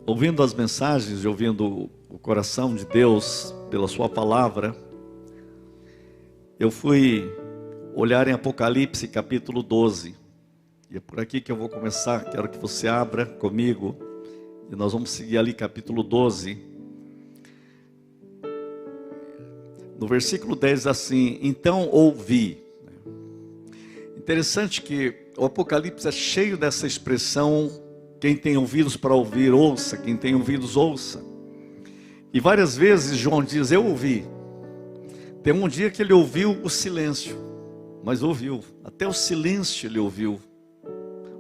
ouvindo as mensagens e ouvindo o coração de Deus pela sua palavra, eu fui olhar em Apocalipse capítulo 12. E é por aqui que eu vou começar. Quero que você abra comigo e nós vamos seguir ali capítulo 12. No versículo 10 assim: então ouvi. Interessante que o Apocalipse é cheio dessa expressão: quem tem ouvidos para ouvir, ouça. Quem tem ouvidos, ouça. E várias vezes João diz: eu ouvi. Tem um dia que ele ouviu o silêncio, mas ouviu. Até o silêncio ele ouviu.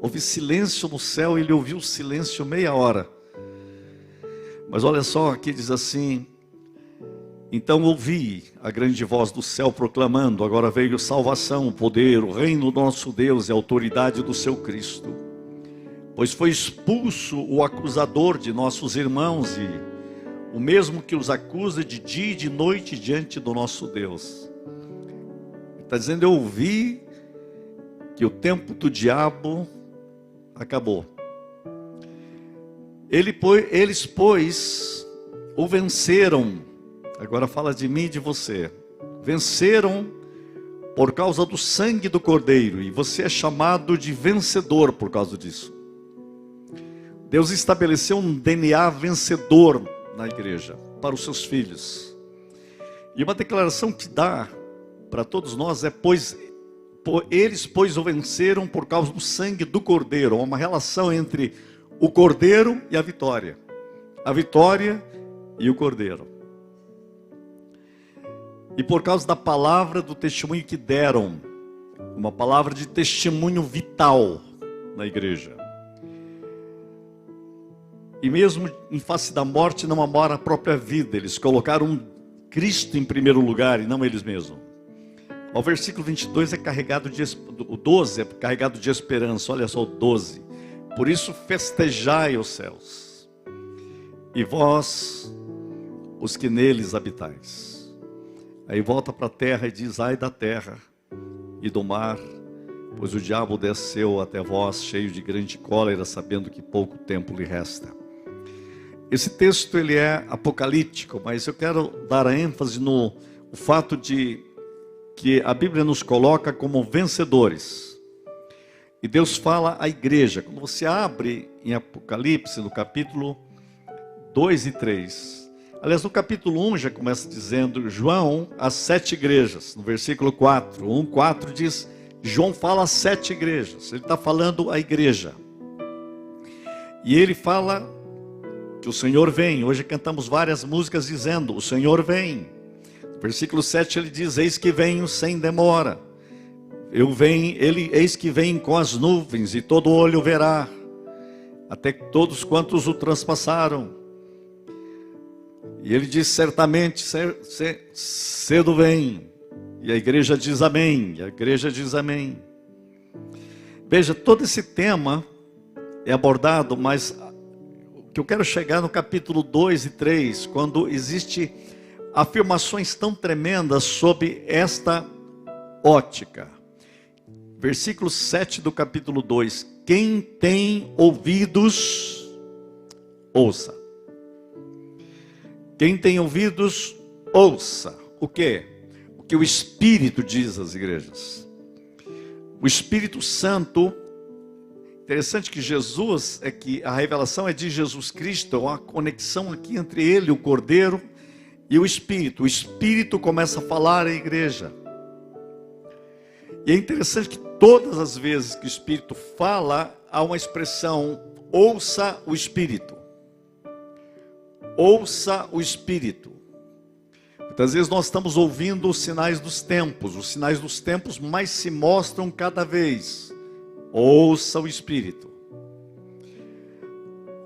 Houve silêncio no céu e ele ouviu o silêncio meia hora. Mas olha só, aqui diz assim: então ouvi a grande voz do céu proclamando: agora veio salvação, o poder, o reino do nosso Deus e a autoridade do seu Cristo. Pois foi expulso o acusador de nossos irmãos, e o mesmo que os acusa de dia e de noite diante do nosso Deus. Ele está dizendo: eu ouvi que o tempo do diabo acabou. Eles, pois, o venceram. Agora fala de mim e de você. Venceram por causa do sangue do Cordeiro, e você é chamado de vencedor por causa disso. Deus estabeleceu um DNA vencedor na igreja, para os seus filhos. E uma declaração que dá para todos nós é: eles, pois, o venceram por causa do sangue do Cordeiro. Há uma relação entre o Cordeiro e a vitória e o Cordeiro. E por causa da palavra do testemunho que deram, uma palavra de testemunho vital na igreja. E mesmo em face da morte não amaram a própria vida. Eles colocaram Cristo em primeiro lugar e não eles mesmos. O versículo 22 é carregado o 12 é carregado de esperança. Olha só o 12. Por isso festejai os céus, e vós, os que neles habitais. Aí volta para a terra e diz: ai da terra e do mar, pois o diabo desceu até vós cheio de grande cólera, sabendo que pouco tempo lhe resta. Esse texto ele é apocalíptico, mas eu quero dar a ênfase no fato de que a Bíblia nos coloca como vencedores. E Deus fala à igreja. Quando você abre em Apocalipse, no capítulo 2 e 3. Aliás, no capítulo 1 já começa dizendo: João, às 7 igrejas. No versículo 4, 1:4 diz: João fala às 7 igrejas. Ele está falando à igreja. E ele fala que o Senhor vem. Hoje cantamos várias músicas dizendo: o Senhor vem. No versículo 7 ele diz: eis que venho sem demora. Eis que vem com as nuvens, e todo olho verá, até todos quantos o transpassaram. E ele diz: certamente cedo vem. E a igreja diz amém. E a igreja diz amém. Veja, todo esse tema é abordado, mas o que eu quero chegar no capítulo 2 e 3, quando existe afirmações tão tremendas sobre esta ótica. Versículo 7 do capítulo 2: quem tem ouvidos, ouça. Quem tem ouvidos, ouça. O quê? O que o Espírito diz às igrejas. O Espírito Santo. Interessante que Jesus, que a revelação é de Jesus Cristo. Há uma conexão aqui entre ele, o Cordeiro, e o Espírito. O Espírito começa a falar à igreja. E é interessante que todas as vezes que o Espírito fala, há uma expressão: ouça o Espírito. Ouça o Espírito. Muitas vezes nós estamos ouvindo os sinais dos tempos. Os sinais dos tempos mais se mostram cada vez. Ouça o Espírito.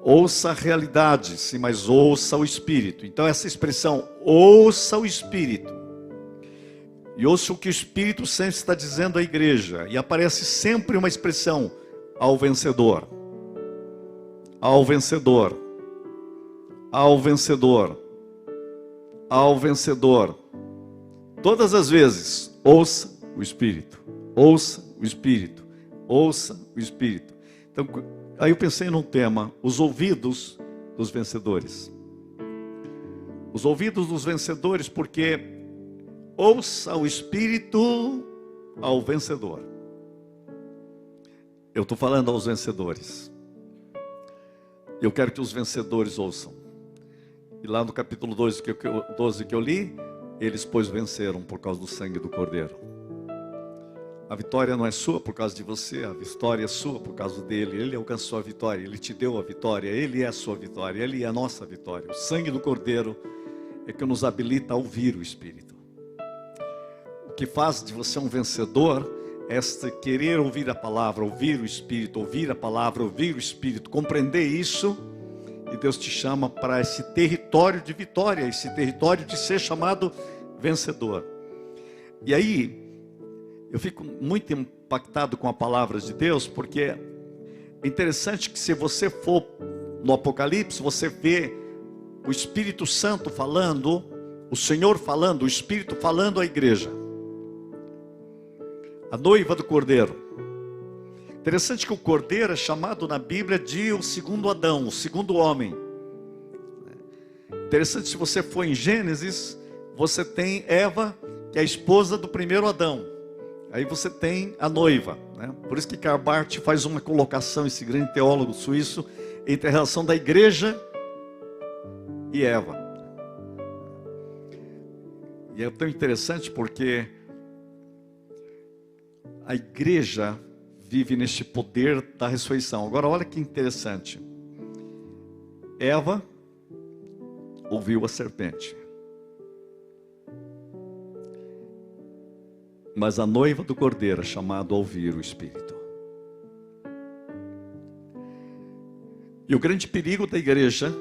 Ouça a realidade, sim, mas ouça o Espírito. Então essa expressão, ouça o Espírito. E ouça o que o Espírito sempre está dizendo à igreja. E aparece sempre uma expressão: ao vencedor. Ao vencedor. Ao vencedor. Ao vencedor. Todas as vezes, ouça o Espírito. Ouça o Espírito. Ouça o Espírito. Então, aí eu pensei num tema: os ouvidos dos vencedores. Os ouvidos dos vencedores, porque ouça o Espírito ao vencedor. Eu estou falando aos vencedores. Eu quero que os vencedores ouçam. E lá no capítulo 12 que eu li, eles pois venceram por causa do sangue do Cordeiro. A vitória não é sua por causa de você, a vitória é sua por causa dele. Ele alcançou a vitória, ele te deu a vitória, ele é a sua vitória, ele é a nossa vitória. O sangue do Cordeiro é que nos habilita a ouvir o Espírito. O que faz de você um vencedor é querer ouvir a palavra, ouvir o Espírito, ouvir a palavra, ouvir o Espírito, compreender isso, e Deus te chama para esse território de vitória, esse território de ser chamado vencedor. E aí, eu fico muito impactado com a palavra de Deus, porque é interessante que se você for no Apocalipse, você vê o Espírito Santo falando, o Senhor falando, o Espírito falando à igreja. A noiva do Cordeiro. Interessante que o Cordeiro é chamado na Bíblia de o segundo Adão, o segundo homem. Interessante, se você for em Gênesis, você tem Eva, que é a esposa do primeiro Adão. Aí você tem a noiva, né? Por isso que Karl Barth faz uma colocação, esse grande teólogo suíço, entre a relação da igreja e Eva. E é tão interessante porque a igreja vive neste poder da ressurreição. Agora olha que interessante. Eva ouviu a serpente. Mas a noiva do Cordeiro é chamada a ouvir o Espírito. E o grande perigo da igreja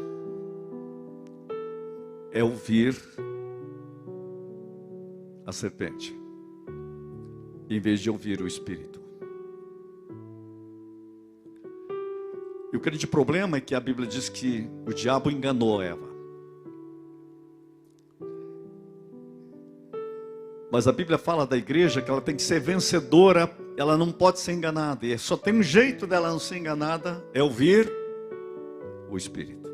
é ouvir a serpente, em vez de ouvir o Espírito. E o grande problema é que a Bíblia diz que o diabo enganou Eva. Mas a Bíblia fala da igreja que ela tem que ser vencedora, ela não pode ser enganada. E só tem um jeito dela não ser enganada, é ouvir o Espírito.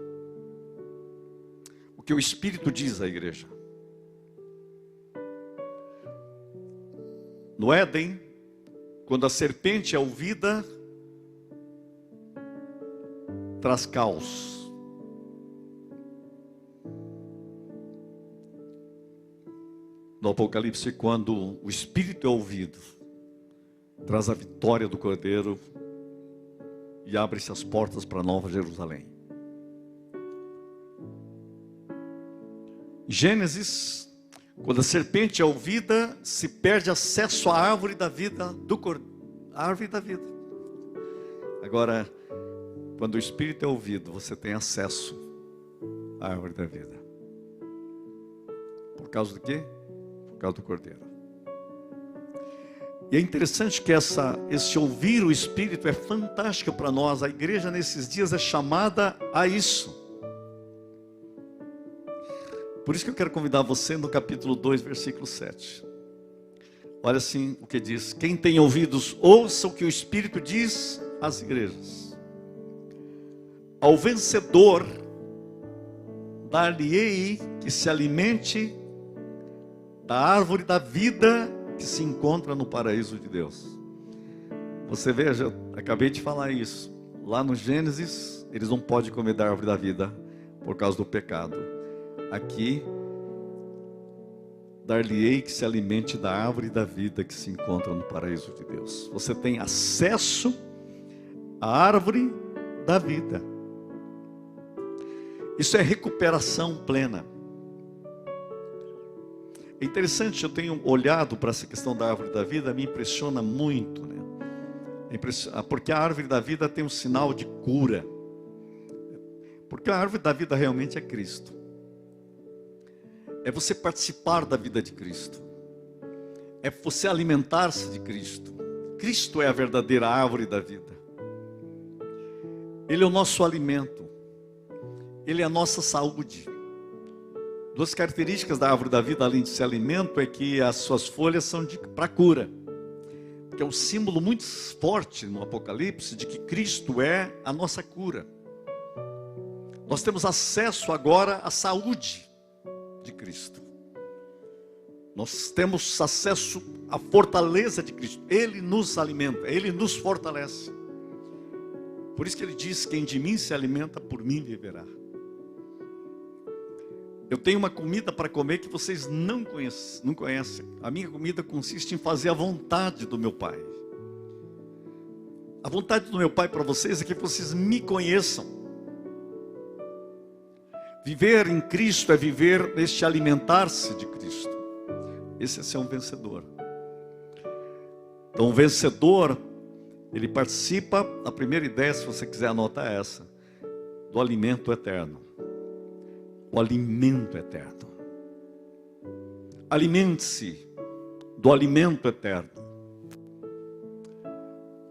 O que o Espírito diz à igreja. No Éden, quando a serpente é ouvida, traz caos. No Apocalipse, quando o Espírito é ouvido, traz a vitória do Cordeiro e abre-se as portas para a Nova Jerusalém. Em Gênesis, quando a serpente é ouvida, se perde acesso à árvore da vida do Cordeiro, a árvore da vida. Agora, quando o Espírito é ouvido, você tem acesso à árvore da vida. Por causa do quê? Por causa do Cordeiro. E é interessante que esse ouvir o Espírito é fantástico para nós. A igreja nesses dias é chamada a isso. Por isso que eu quero convidar você no capítulo 2, versículo 7. Olha assim o que diz: quem tem ouvidos, ouça o que o Espírito diz às igrejas. Ao vencedor, dar-lhe-ei que se alimente da árvore da vida que se encontra no paraíso de Deus. Você veja, eu acabei de falar isso. Lá no Gênesis, eles não podem comer da árvore da vida por causa do pecado. Aqui, dar-lhe-ei que se alimente da árvore da vida que se encontra no paraíso de Deus. Você tem acesso à árvore da vida. Isso é recuperação plena. É interessante, eu tenho olhado para essa questão da árvore da vida, me impressiona muito, né? Porque a árvore da vida tem um sinal de cura. Porque a árvore da vida realmente é Cristo. É você participar da vida de Cristo. É você alimentar-se de Cristo. Cristo é a verdadeira árvore da vida. Ele é o nosso alimento. Ele é a nossa saúde. Duas características da árvore da vida, além de ser alimento, é que as suas folhas são para cura. Que é um símbolo muito forte no Apocalipse de que Cristo é a nossa cura. Nós temos acesso agora à saúde de Cristo. Nós temos acesso à fortaleza de Cristo. Ele nos alimenta, Ele nos fortalece. Por isso que Ele diz: quem de mim se alimenta, por mim viverá. Eu tenho uma comida para comer que vocês não conhecem. A minha comida consiste em fazer a vontade do meu Pai. A vontade do meu Pai para vocês é que vocês me conheçam. Viver em Cristo é viver neste alimentar-se de Cristo. Esse é ser um vencedor. Então o vencedor, ele participa, a primeira ideia, se você quiser anotar essa, do alimento eterno. O alimento eterno. Alimente-se do alimento eterno.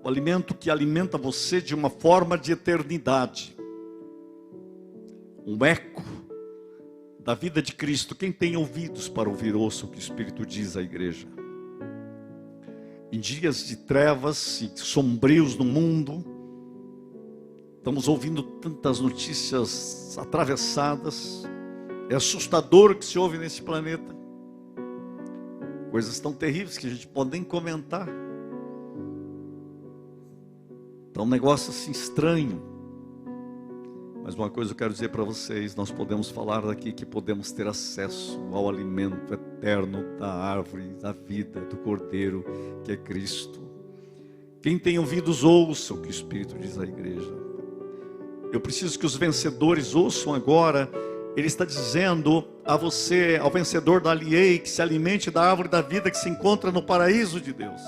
O alimento que alimenta você de uma forma de eternidade. Um eco da vida de Cristo. Quem tem ouvidos para ouvir, ouça o que o Espírito diz à igreja. Em dias de trevas e sombrios no mundo, estamos ouvindo tantas notícias atravessadas. É assustador o que se ouve nesse planeta. Coisas tão terríveis que a gente pode nem comentar. Então, um negócio assim estranho. Mas uma coisa eu quero dizer para vocês: nós podemos falar daqui que podemos ter acesso ao alimento eterno da árvore, da vida, do Cordeiro, que é Cristo. Quem tem ouvidos, ouça o que o Espírito diz à igreja. Eu preciso que os vencedores ouçam agora. Ele está dizendo a você, ao vencedor da Aliei, que se alimente da árvore da vida que se encontra no paraíso de Deus.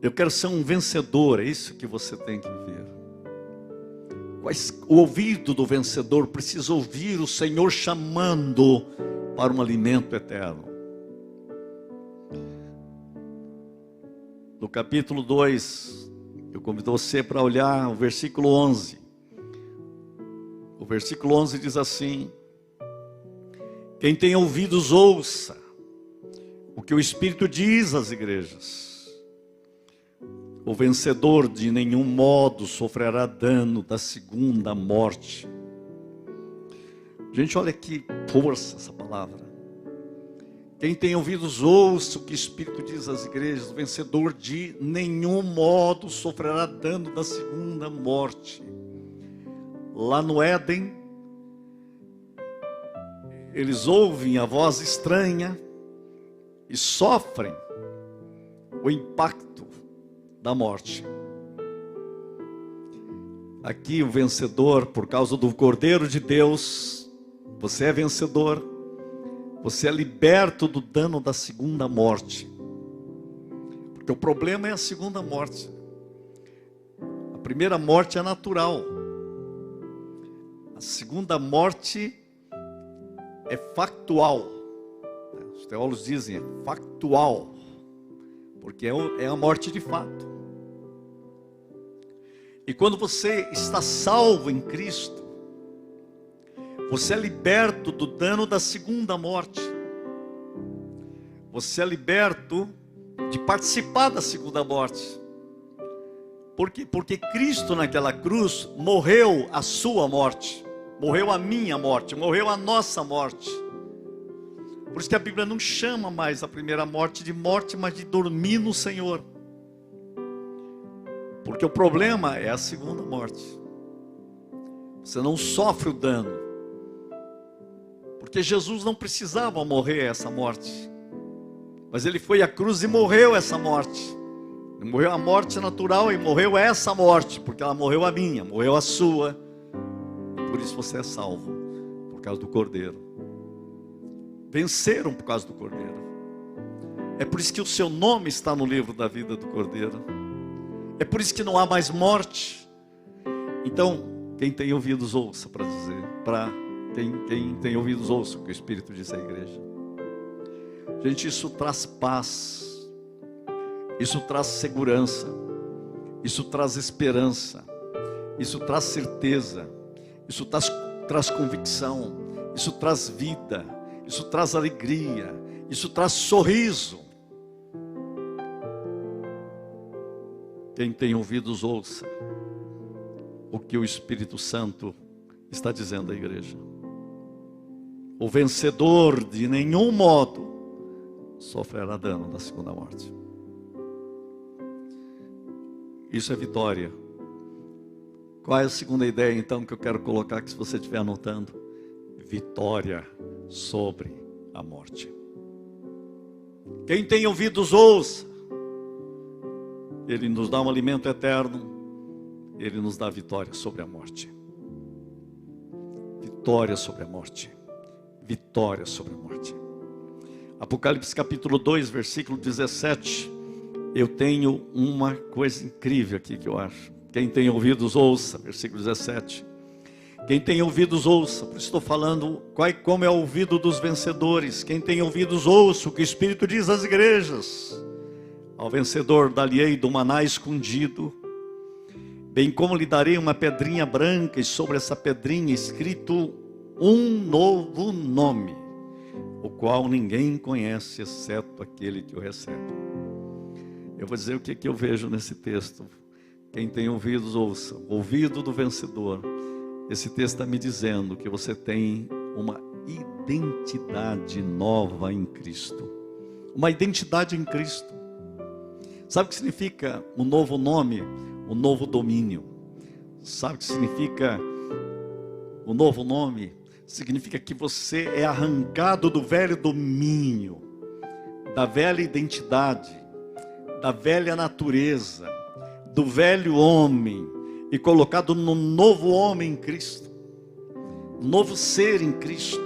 Eu quero ser um vencedor, é isso que você tem que ver. O ouvido do vencedor precisa ouvir o Senhor chamando para um alimento eterno. No capítulo 2, eu convido você para olhar o versículo 11. O versículo 11 diz assim: quem tem ouvidos, ouça o que o Espírito diz às igrejas. O vencedor de nenhum modo sofrerá dano da segunda morte. Gente, olha que força essa palavra. Quem tem ouvidos, ouça o que o Espírito diz às igrejas. O vencedor de nenhum modo sofrerá dano da segunda morte. Lá no Éden, eles ouvem a voz estranha e sofrem o impacto da morte. Aqui o vencedor, por causa do Cordeiro de Deus, você é vencedor, você é liberto do dano da segunda morte. Porque o problema é a segunda morte. A primeira morte é natural. A segunda morte é factual. Os teólogos dizem é factual, porque é a morte de fato. E quando você está salvo em Cristo, você é liberto do dano da segunda morte. Você é liberto de participar da segunda morte. Por quê? Porque Cristo naquela cruz morreu a sua morte, morreu a minha morte, morreu a nossa morte. Por isso que a Bíblia não chama mais a primeira morte de morte, mas de dormir no Senhor. Porque o problema é a segunda morte. Você não sofre o dano. Porque Jesus não precisava morrer essa morte. Mas Ele foi à cruz e morreu essa morte. Ele morreu a morte natural e morreu essa morte. Porque ela morreu a minha, morreu a sua. E por isso você é salvo. Por causa do Cordeiro. Venceram por causa do Cordeiro. É por isso que o seu nome está no livro da vida do Cordeiro. É por isso que não há mais morte. Então, quem tem ouvidos, ouça para dizer. Quem tem ouvidos, ouça o que o Espírito diz à igreja. Gente, isso traz paz. Isso traz segurança. Isso traz esperança. Isso traz certeza. Isso traz convicção. Isso traz vida. Isso traz alegria. Isso traz sorriso. Quem tem ouvidos, ouça. o que o Espírito Santo está dizendo à igreja. O vencedor de nenhum modo sofrerá dano da segunda morte. Isso é vitória. Qual é a segunda ideia então que eu quero colocar, que se você estiver anotando? Vitória sobre a morte. Quem tem ouvidos ouça. Ele nos dá um alimento eterno. Ele nos dá vitória sobre a morte. Vitória sobre a morte. Vitória sobre a morte. Apocalipse capítulo 2, versículo 17. Eu tenho uma coisa incrível aqui que eu acho. Quem tem ouvidos ouça, versículo 17. Quem tem ouvidos ouça, por isso estou falando como é o ouvido dos vencedores. Quem tem ouvidos ouça o que o Espírito diz às igrejas. Ao vencedor dar-lhe-ei do maná escondido, bem como lhe darei uma pedrinha branca, e sobre essa pedrinha escrito um novo nome, o qual ninguém conhece, exceto aquele que o recebe. Eu vou dizer o que eu vejo nesse texto. Quem tem ouvidos ouça, o ouvido do vencedor. Esse texto está me dizendo que você tem uma identidade nova em Cristo. Uma identidade em Cristo. Sabe o que significa um novo nome? Um novo domínio. Sabe o que significa o novo nome? Significa que você é arrancado do velho domínio, da velha identidade, da velha natureza, do velho homem, e colocado no novo homem em Cristo, novo ser em Cristo,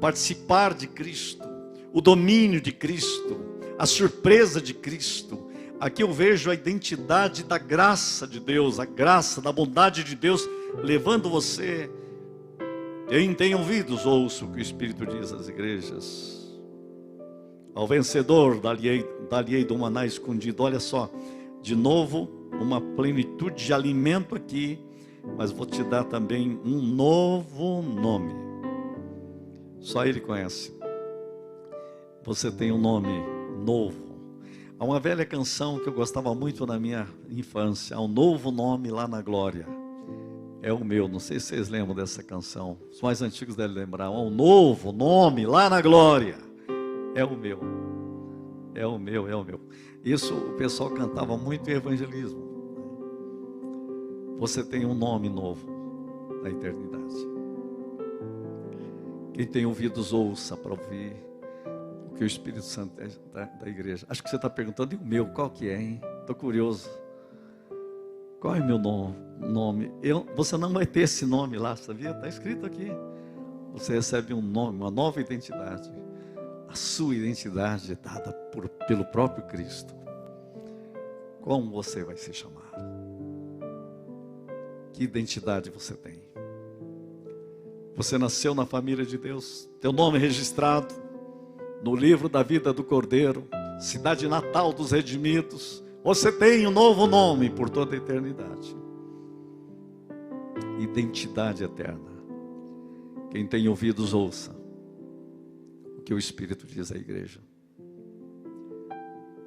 participar de Cristo, o domínio de Cristo, a surpresa de Cristo. Aqui eu vejo a identidade da graça de Deus, a graça da bondade de Deus, levando você. Quem tem ouvidos, ouça o que o Espírito diz às igrejas. Ao vencedor, dar-lhe-ei do maná escondido. Olha só, de novo, uma plenitude de alimento aqui, mas vou te dar também um novo nome. Só Ele conhece. Você tem um nome novo. Há uma velha canção que eu gostava muito na minha infância. Há um novo nome lá na glória. É o meu, não sei se vocês lembram dessa canção. Os mais antigos devem lembrar. Há um novo nome lá na glória. É o meu. É o meu, é o meu. Isso o pessoal cantava muito em evangelismo. Você tem um nome novo na eternidade. Quem tem ouvidos ouça para ouvir o que o Espírito Santo é da igreja. Acho que você está perguntando, e o meu, qual que é, hein? Estou curioso. Qual é o meu nome? Você não vai ter esse nome lá, sabia? Está escrito aqui. Você recebe um nome, uma nova identidade. A sua identidade é dada pelo próprio Cristo. Como você vai ser chamado? Que identidade você tem? Você nasceu na família de Deus. Teu nome é registrado no livro da vida do Cordeiro, cidade natal dos redimidos. Você tem um novo nome por toda a eternidade. Identidade eterna. Quem tem ouvidos, ouça o que o Espírito diz à igreja.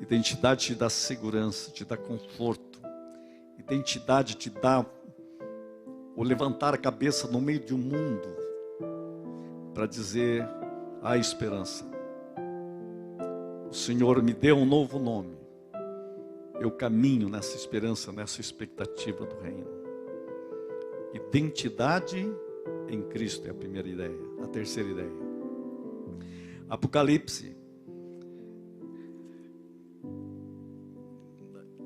Identidade te dá segurança, te dá conforto. Identidade te dá o levantar a cabeça no meio de um mundo para dizer: há esperança. O Senhor me deu um novo nome. Eu caminho nessa esperança, nessa expectativa do reino. Identidade em Cristo é a primeira ideia. A terceira ideia. Apocalipse.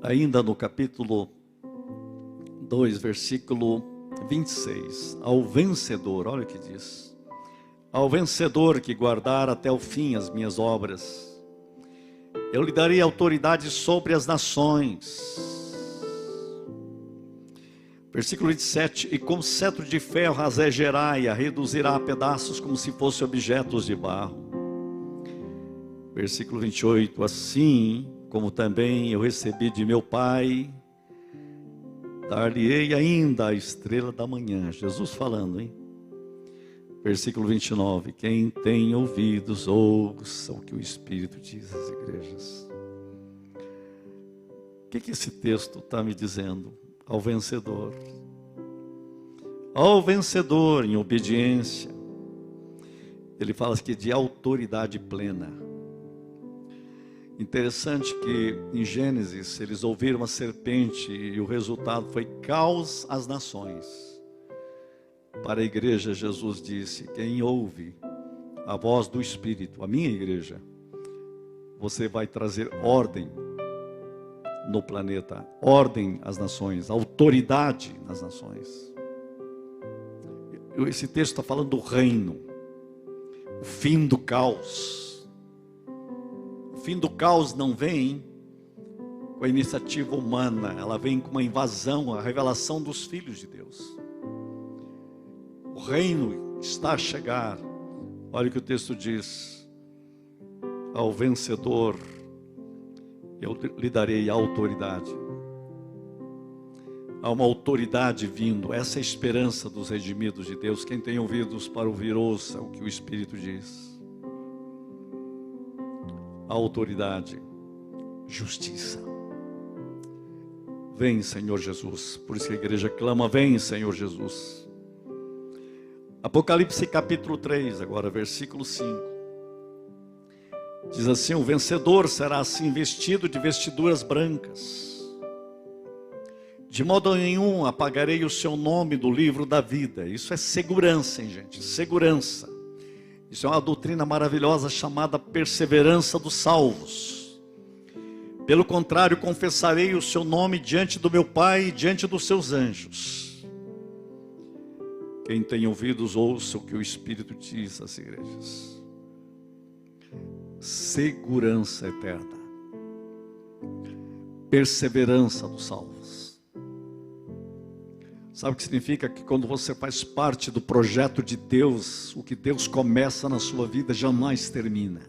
Ainda no capítulo 2, versículo 26. Ao vencedor, olha o que diz. Ao vencedor que guardar até o fim as minhas obras, eu lhe darei autoridade sobre as nações. Versículo 27. E com cetro de ferro rasejará e a reduzirá a pedaços como se fossem objetos de barro. Versículo 28. Assim como também eu recebi de meu Pai, dar-lhe-ei ainda a estrela da manhã. Jesus falando, hein? Versículo 29. Quem tem ouvidos, ouça o que o Espírito diz às igrejas. O que esse texto está me dizendo? Ao vencedor. Ao vencedor em obediência. Ele fala aqui de autoridade plena. Interessante que em Gênesis eles ouviram a serpente e o resultado foi caos às nações. Para a igreja Jesus disse: quem ouve a voz do Espírito, a minha igreja, você vai trazer ordem no planeta, ordem às nações, autoridade nas nações. Esse texto está falando do reino, o fim do caos. O fim do caos não vem com a iniciativa humana, ela vem com uma invasão, a revelação dos filhos de Deus. O reino está a chegar. Olha o que o texto diz: ao vencedor eu lhe darei a autoridade. Há uma autoridade vindo, essa é a esperança dos redimidos de Deus. Quem tem ouvidos para ouvir, ouça o que o Espírito diz. A autoridade, justiça. Vem, Senhor Jesus. Por isso que a igreja clama: vem, Senhor Jesus. Apocalipse capítulo 3, agora versículo 5. Diz assim: o vencedor será assim vestido de vestiduras brancas. De modo nenhum apagarei o seu nome do livro da vida. Isso é segurança, hein, gente? Segurança. Isso é uma doutrina maravilhosa chamada perseverança dos salvos. Pelo contrário, confessarei o seu nome diante do meu Pai e diante dos seus anjos. Quem tem ouvidos, ouça o que o Espírito diz às igrejas. Segurança eterna. Perseverança dos salvos. Sabe o que significa? Que quando você faz parte do projeto de Deus, o que Deus começa na sua vida jamais termina.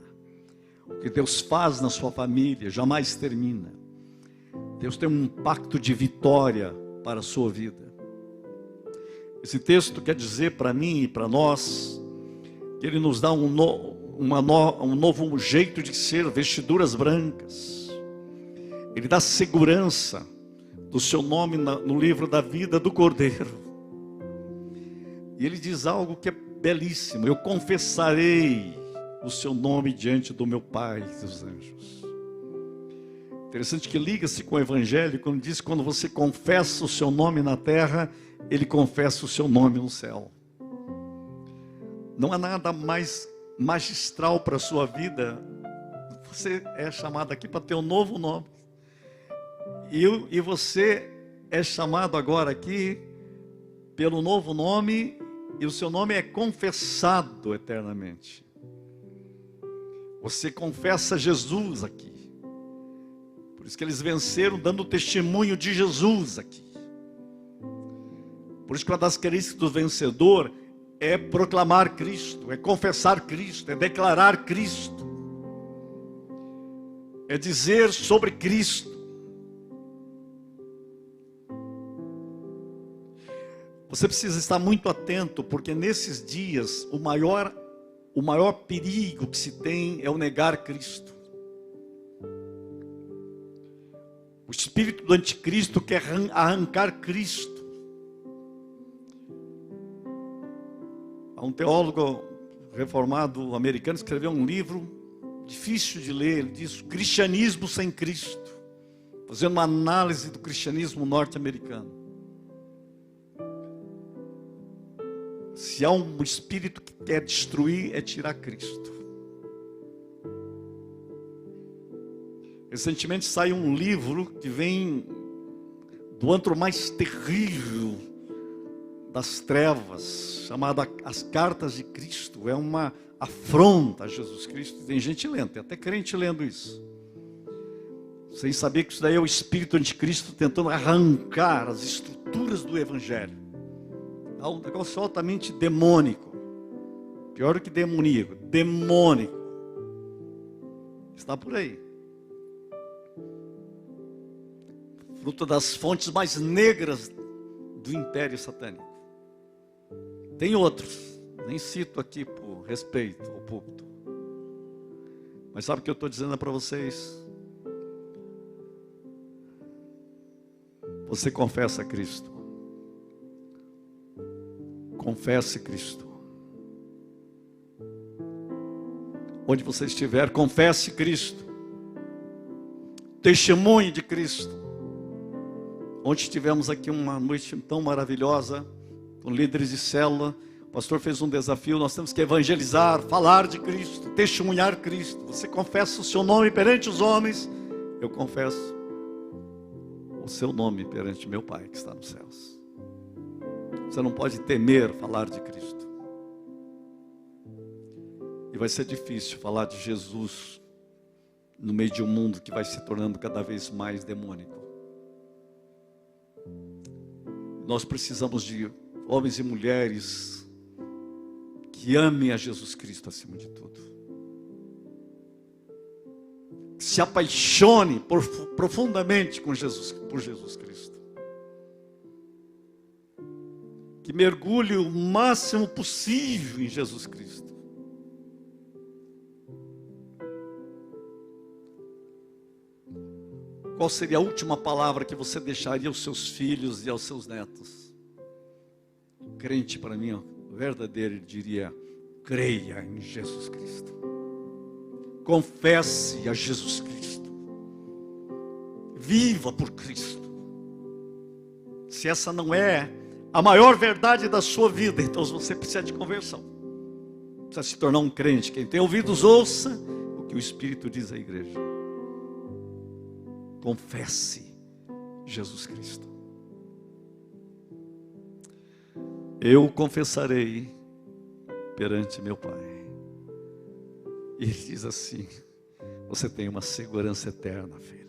O que Deus faz na sua família jamais termina. Deus tem um pacto de vitória para a sua vida. Esse texto quer dizer para mim e para nós que Ele nos dá um novo jeito de ser, vestiduras brancas. Ele dá segurança do seu nome no livro da vida do Cordeiro. E ele diz algo que é belíssimo: eu confessarei o seu nome diante do meu Pai e dos anjos. Interessante que liga-se com o Evangelho, quando diz: quando você confessa o seu nome na terra, Ele confessa o seu nome no céu. Não há nada mais magistral para a sua vida. Você é chamado aqui para ter um novo nome. E você é chamado agora aqui pelo novo nome, e o seu nome é confessado eternamente. Você confessa Jesus aqui. Por isso que eles venceram dando testemunho de Jesus aqui. Por isso que uma das características do vencedor é proclamar Cristo, é confessar Cristo, é declarar Cristo, é dizer sobre Cristo. Você precisa estar muito atento, porque nesses dias o maior perigo que se tem é o negar Cristo. O espírito do anticristo quer arrancar Cristo. Há um teólogo reformado americano que escreveu um livro difícil de ler. Ele diz: Cristianismo sem Cristo, fazendo uma análise do cristianismo norte-americano. Se há um espírito que quer destruir, é tirar Cristo. Recentemente saiu um livro que vem do antro mais terrível das trevas, chamado As Cartas de Cristo. É uma afronta a Jesus Cristo. Tem gente lendo, tem até crente lendo isso, sem saber que isso daí é o espírito anticristo tentando arrancar as estruturas do Evangelho. É um negócio altamente demônico, pior do que demoníaco, demônico. Está por aí. Fruto das fontes mais negras do império satânico. Tem outros, nem cito aqui por respeito ao púlpito. Mas sabe o que eu estou dizendo para vocês? Você confessa a Cristo. Confesse Cristo. Onde você estiver, confesse Cristo. Testemunhe de Cristo. Ontem tivemos aqui uma noite tão maravilhosa, com líderes de célula. O pastor fez um desafio, nós temos que evangelizar, falar de Cristo, testemunhar Cristo. Você confessa o seu nome perante os homens, eu confesso o seu nome perante meu Pai que está nos céus. Você não pode temer falar de Cristo. E vai ser difícil falar de Jesus no meio de um mundo que vai se tornando cada vez mais demônico. Nós precisamos de homens e mulheres que amem a Jesus Cristo acima de tudo. Que se apaixone profundamente por Jesus Cristo. Que mergulhe o máximo possível em Jesus Cristo. Qual seria a última palavra que você deixaria aos seus filhos e aos seus netos? O crente, para mim, verdadeiro, ele diria: creia em Jesus Cristo. Confesse a Jesus Cristo. Viva por Cristo. Se essa não é a maior verdade da sua vida, então você precisa de conversão. Precisa se tornar um crente. Quem tem ouvidos, ouça o que o Espírito diz à igreja. Confesse Jesus Cristo. Eu confessarei perante meu Pai. E ele diz assim: você tem uma segurança eterna, filho.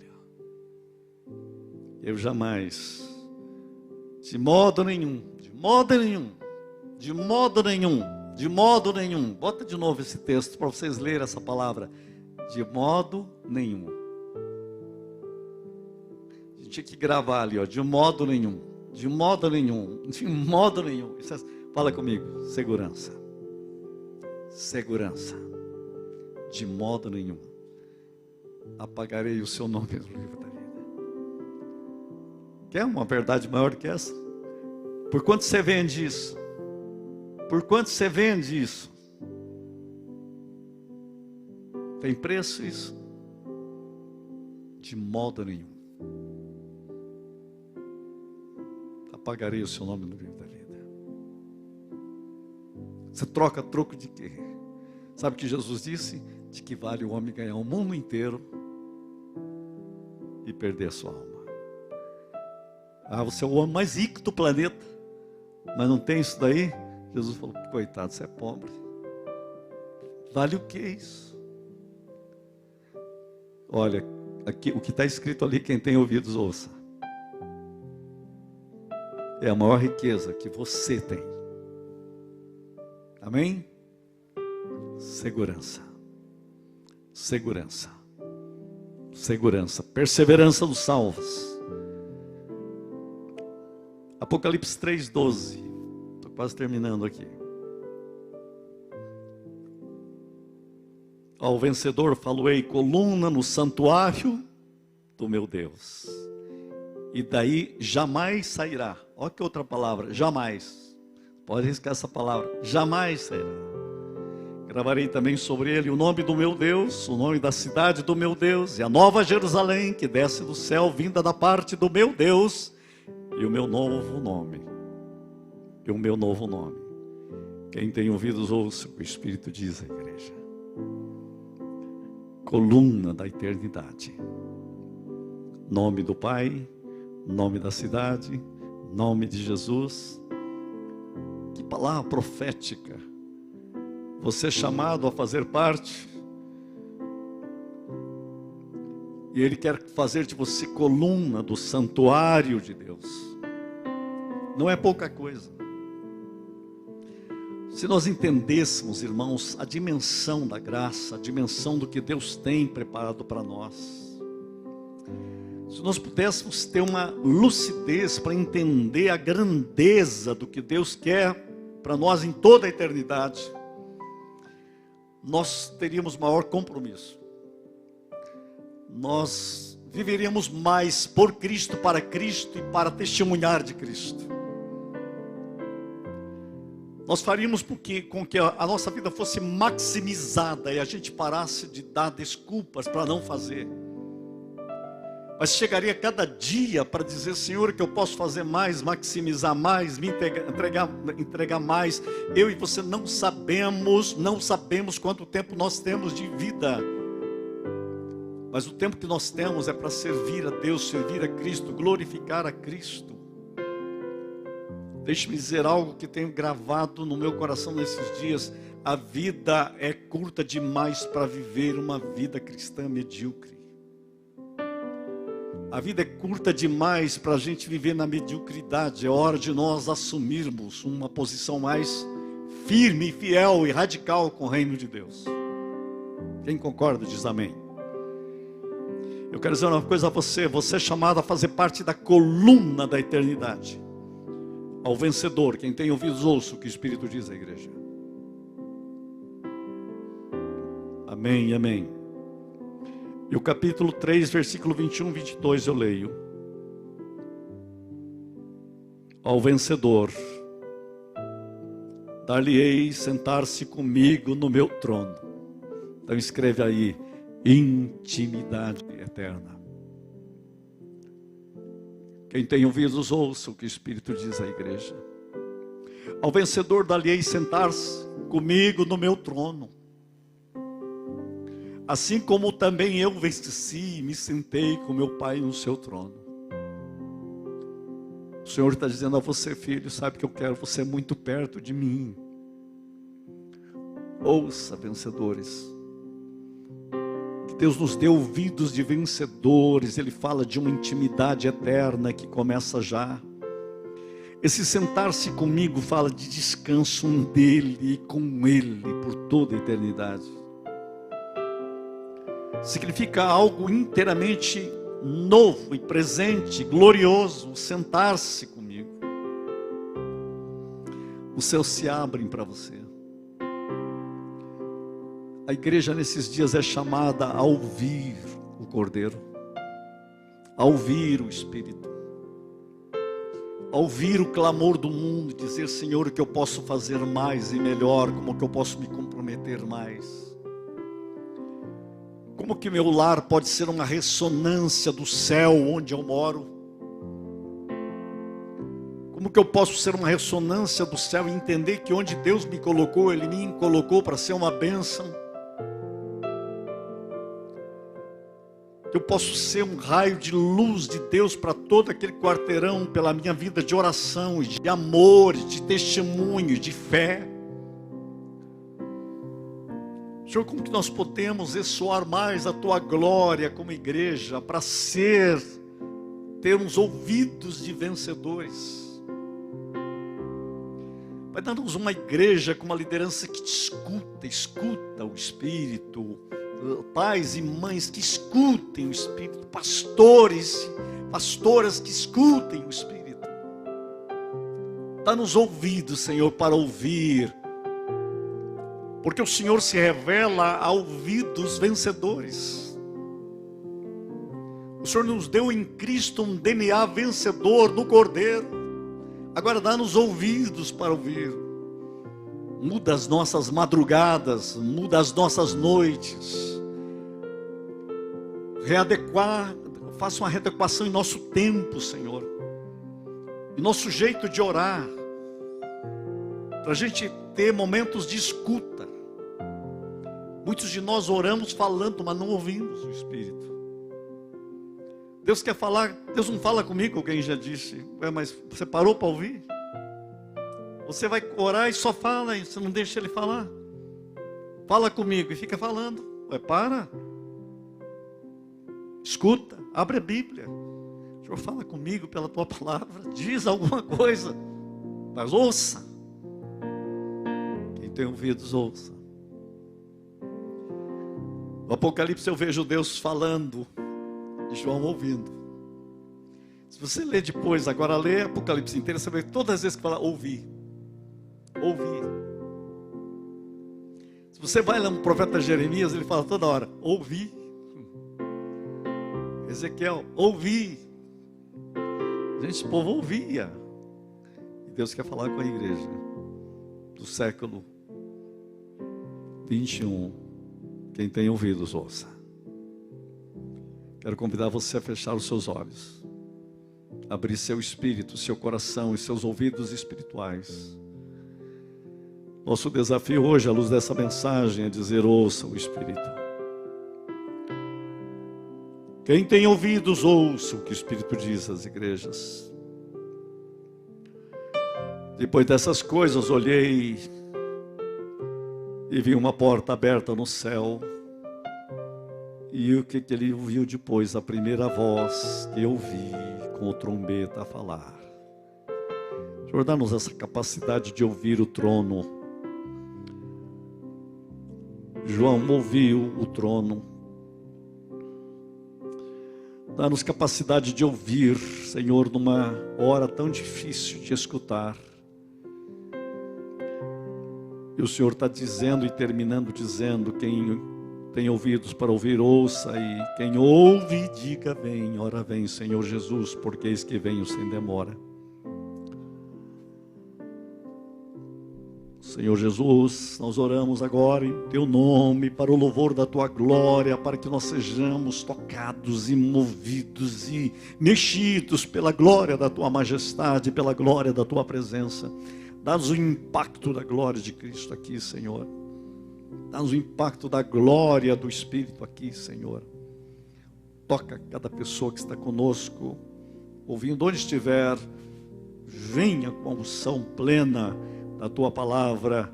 Eu jamais, de modo nenhum, bota de novo esse texto para vocês lerem essa palavra. De modo nenhum. A gente tinha que gravar ali, ó, de modo nenhum. Fala comigo, segurança. De modo nenhum apagarei o seu nome do livro da vida. Quer uma verdade maior que essa? Por quanto você vende isso? Tem preço isso? De modo nenhum apagarei o seu nome no livro da vida. Você troca troco de quê? Sabe o que Jesus disse? De que vale o homem ganhar o mundo inteiro e perder a sua alma. Você é o homem mais rico do planeta, mas não tem isso daí? Jesus falou: coitado, você é pobre. Vale o que isso? Olha, aqui, o que está escrito ali, quem tem ouvidos ouça. É a maior riqueza que você tem. Amém? Segurança. Perseverança dos salvos. Apocalipse 3:12. Estou quase terminando aqui. Ao vencedor faloei coluna no santuário do meu Deus. E daí jamais sairá. Olha que outra palavra, jamais. Pode riscar essa palavra, jamais sairá. Gravarei também sobre ele o nome do meu Deus, o nome da cidade do meu Deus, e a nova Jerusalém que desce do céu, vinda da parte do meu Deus, e o meu novo nome. Quem tem ouvidos ouça o que o Espírito diz à igreja. Coluna da eternidade. Nome do Pai, nome da cidade, nome de Jesus. Que palavra profética. Você é chamado a fazer parte. E Ele quer fazer de você coluna do santuário de Deus. Não é pouca coisa. Se nós entendêssemos, irmãos, a dimensão da graça, a dimensão do que Deus tem preparado para nós. Se nós pudéssemos ter uma lucidez para entender a grandeza do que Deus quer para nós em toda a eternidade, nós teríamos maior compromisso. Nós viveríamos mais por Cristo, para Cristo e para testemunhar de Cristo. Nós faríamos com que a nossa vida fosse maximizada e a gente parasse de dar desculpas para não fazer. Mas chegaria cada dia para dizer: Senhor, que eu posso fazer mais, maximizar mais, me entregar mais. Eu e você não sabemos quanto tempo nós temos de vida. Mas o tempo que nós temos é para servir a Deus, servir a Cristo, glorificar a Cristo. Deixe-me dizer algo que tenho gravado no meu coração nesses dias. A vida é curta demais para viver uma vida cristã medíocre. A vida é curta demais para a gente viver na mediocridade. É hora de nós assumirmos uma posição mais firme, fiel e radical com o reino de Deus. Quem concorda diz amém. Eu quero dizer uma coisa a você. Você é chamado a fazer parte da coluna da eternidade. Ao vencedor, quem tem ouvidos ouça o que o Espírito diz à igreja. Amém, amém. E o capítulo 3, versículo 21 e 22 eu leio. Ao vencedor, dar-lhe-ei sentar-se comigo no meu trono. Então escreve aí, intimidade eterna. Quem tem ouvidos ouça o que o Espírito diz à igreja. Ao vencedor dar-lhe-ei sentar-se comigo no meu trono. Assim como também eu venci e me sentei com meu Pai no seu trono. O Senhor está dizendo a você, filho, sabe que eu quero você muito perto de mim. Ouça, vencedores. Que Deus nos dê ouvidos de vencedores. Ele fala de uma intimidade eterna que começa já. Esse sentar-se comigo fala de descanso dele e com ele por toda a eternidade. Significa algo inteiramente novo e presente, glorioso, sentar-se comigo. Os céus se abrem para você. A igreja nesses dias é chamada a ouvir o Cordeiro, a ouvir o Espírito, a ouvir o clamor do mundo, dizer: Senhor, o que eu posso fazer mais e melhor, como que eu posso me comprometer mais. Como que meu lar pode ser uma ressonância do céu onde eu moro? Como que eu posso ser uma ressonância do céu e entender que onde Deus me colocou, Ele me colocou para ser uma bênção? Que eu posso ser um raio de luz de Deus para todo aquele quarteirão pela minha vida de oração, de amor, de testemunho, de fé. Senhor, como que nós podemos ressoar mais a Tua glória como igreja para termos ouvidos de vencedores? Vai dar-nos uma igreja com uma liderança que te escuta o Espírito, pais e mães que escutem o Espírito, pastoras que escutem o Espírito. Dá-nos ouvidos, Senhor, para ouvir, porque o Senhor se revela a ouvidos vencedores. O Senhor nos deu em Cristo um DNA vencedor no Cordeiro. Agora dá-nos ouvidos para ouvir. Muda as nossas madrugadas, muda as nossas noites. Faça uma readequação em nosso tempo, Senhor. Em nosso jeito de orar. Para a gente ter momentos de escuta. Muitos de nós oramos falando, mas não ouvimos o Espírito. Deus quer falar, Deus não fala comigo, alguém já disse. Mas você parou para ouvir? Você vai orar e só fala, e você não deixa Ele falar. Fala comigo e fica falando. Para. Escuta, abre a Bíblia. O Senhor fala comigo pela Tua palavra. Diz alguma coisa. Mas ouça. Quem tem ouvidos, ouça. No Apocalipse eu vejo Deus falando e João ouvindo. Se você ler depois, agora lê Apocalipse inteiro, você vê todas as vezes que fala ouvir. Ouvir. Se você vai lá no profeta Jeremias, ele fala toda hora, ouvir. Ezequiel, ouvir. Gente, esse povo ouvia. E Deus quer falar com a igreja. do século 21. Quem tem ouvidos, ouça. Quero convidar você a fechar os seus olhos, abrir seu espírito, seu coração e seus ouvidos espirituais. Nosso desafio hoje, à luz dessa mensagem, é dizer: ouça o Espírito. Quem tem ouvidos, ouça o que o Espírito diz às igrejas. Depois dessas coisas, olhei e vi uma porta aberta no céu. E o que ele ouviu depois? A primeira voz que eu vi com o trombeta a falar. Senhor, dá-nos essa capacidade de ouvir o trono. João ouviu o trono. Dá-nos capacidade de ouvir, Senhor, numa hora tão difícil de escutar. E o Senhor está dizendo e terminando dizendo: quem tem ouvidos para ouvir, ouça, e quem ouve, diga: vem, ora vem, Senhor Jesus, porque eis que venho sem demora. Senhor Jesus, nós oramos agora em Teu nome, para o louvor da Tua glória, para que nós sejamos tocados e movidos e mexidos pela glória da Tua majestade, pela glória da Tua presença. Dá-nos o impacto da glória de Cristo aqui, Senhor. Dá-nos o impacto da glória do Espírito aqui, Senhor. Toca cada pessoa que está conosco, ouvindo, onde estiver. Venha com a unção plena da Tua palavra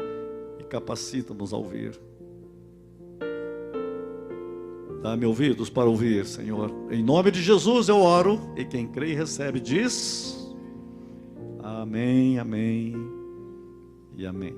e capacita-nos a ouvir. Dá-me ouvidos para ouvir, Senhor. Em nome de Jesus eu oro, e quem crê e recebe diz: amém, amém e amém.